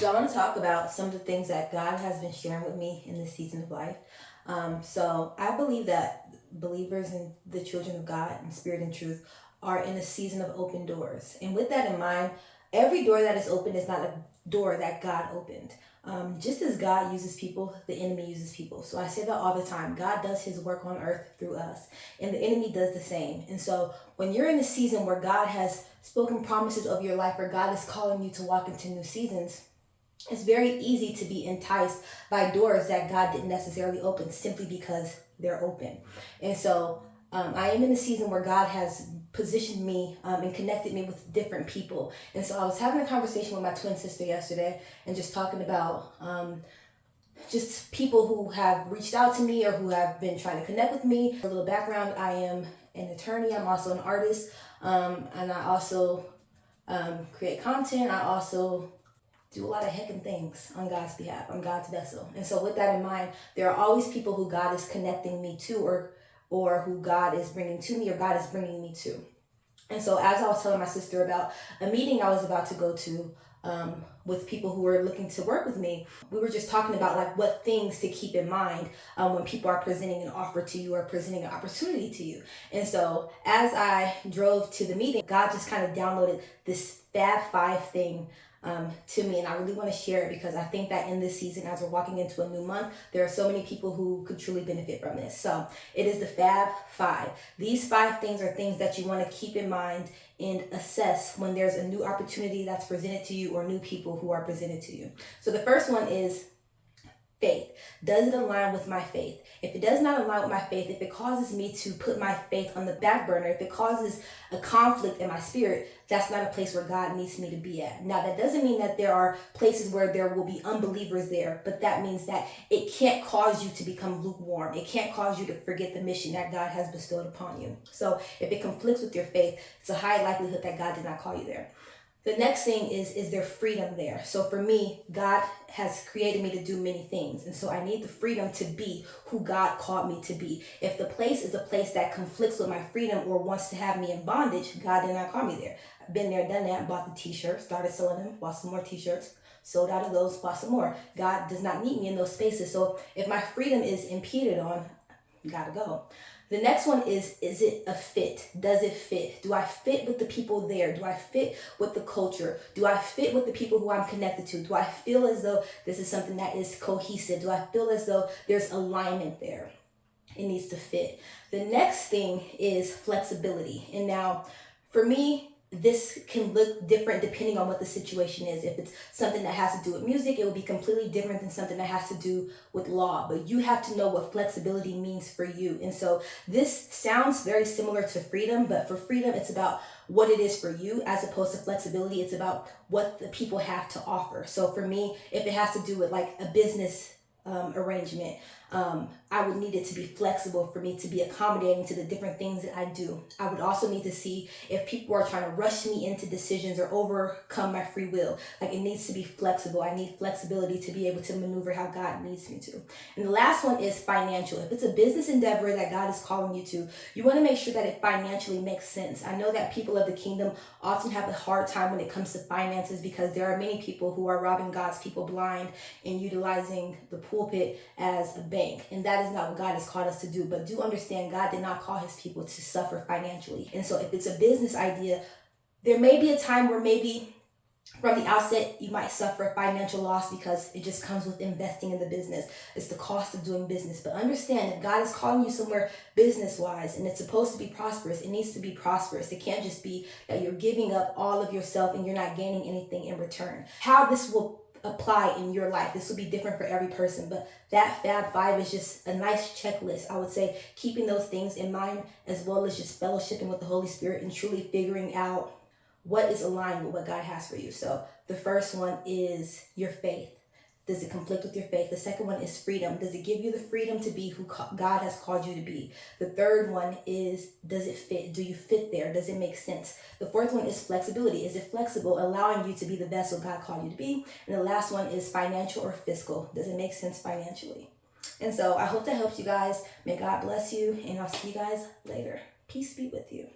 So I want to talk about some of the things that God has been sharing with me in this season of life. So I believe that believers and the children of God in spirit and truth are in a season of open doors. And with that in mind, every door that is open is not a door that God opened. Just as God uses people, the enemy uses people. So I say that all the time. God does his work on earth through us, and the enemy does the same. And so when you're in a season where God has spoken promises of your life, where God is calling you to walk into new seasons, it's very easy to be enticed by doors that God didn't necessarily open simply because they're open. And so I am in a season where God has positioned me and connected me with different people. And so I was having a conversation with my twin sister yesterday and just talking about just people who have reached out to me or who have been trying to connect with me. For a little background, I am an attorney. I'm also an artist. And I also create content. I also do a lot of heckin' things on God's behalf. I'm God's vessel. And so with that in mind, there are always people who God is connecting me to or who God is bringing to me or God is bringing me to. And so as I was telling my sister about a meeting I was about to go to with people who were looking to work with me, we were just talking about like what things to keep in mind when people are presenting an offer to you or presenting an opportunity to you. And so as I drove to the meeting, God just kind of downloaded this Fab Five thing to me, and I really want to share it because I think that in this season, as we're walking into a new month, there are so many people who could truly benefit from this. So it is the Fab Five. These five things are things that you want to keep in mind and assess when there's a new opportunity that's presented to you or new people who are presented to you. So the first one is faith. Does it align with my faith? If it does not align with my faith, if it causes me to put my faith on the back burner, if it causes a conflict in my spirit, that's not a place where God needs me to be at. Now, that doesn't mean that there are places where there will be unbelievers there, but that means that it can't cause you to become lukewarm. It can't cause you to forget the mission that God has bestowed upon you. So if it conflicts with your faith, it's a high likelihood that God did not call you there. The next thing is there freedom there? So for me, God has created me to do many things. And so I need the freedom to be who God called me to be. If the place is a place that conflicts with my freedom or wants to have me in bondage, God did not call me there. I've been there, done that, bought the t-shirts, started selling them, bought some more t-shirts, sold out of those, bought some more. God does not need me in those spaces. So if my freedom is impeded on, gotta go. The next one is it a fit? Does it fit? Do I fit with the people there? Do I fit with the culture? Do I fit with the people who I'm connected to? Do I feel as though this is something that is cohesive? Do I feel as though there's alignment there? It needs to fit. The next thing is flexibility. And now, for me, this can look different depending on what the situation is. If it's something that has to do with music, it will be completely different than something that has to do with law. But you have to know what flexibility means for you. And so this sounds very similar to freedom, but for freedom, it's about what it is for you, as opposed to flexibility. It's about what the people have to offer. So for me, if it has to do with like a business arrangement, I would need it to be flexible for me to be accommodating to the different things that I do. I would also need to see if people are trying to rush me into decisions or overcome my free will. Like, it needs to be flexible. I need flexibility to be able to maneuver how God needs me to. And the last one is financial. If it's a business endeavor that God is calling you to, you want to make sure that it financially makes sense. I know that people of the kingdom often have a hard time when it comes to finances because there are many people who are robbing God's people blind and utilizing the pulpit as a bank. And that is not what God has called us to do. But do understand, God did not call his people to suffer financially. And so if it's a business idea, there may be a time where maybe from the outset you might suffer financial loss because it just comes with investing in the business. It's the cost of doing business. But understand, if God is calling you somewhere business-wise and it's supposed to be prosperous, it needs to be prosperous. It can't just be that you're giving up all of yourself and you're not gaining anything in return. How this will apply in your life, this will be different for every person, but that Fab Five is just a nice checklist. I would say keeping those things in mind, as well as just fellowshipping with the Holy Spirit and truly figuring out what is aligned with what God has for you. So the first one is your faith. Does it conflict with your faith? The second one is freedom. Does it give you the freedom to be who God has called you to be? The third one is, does it fit? Do you fit there? Does it make sense? The fourth one is flexibility. Is it flexible, allowing you to be the vessel God called you to be? And the last one is financial or fiscal. Does it make sense financially? And so I hope that helps you guys. May God bless you, and I'll see you guys later. Peace be with you.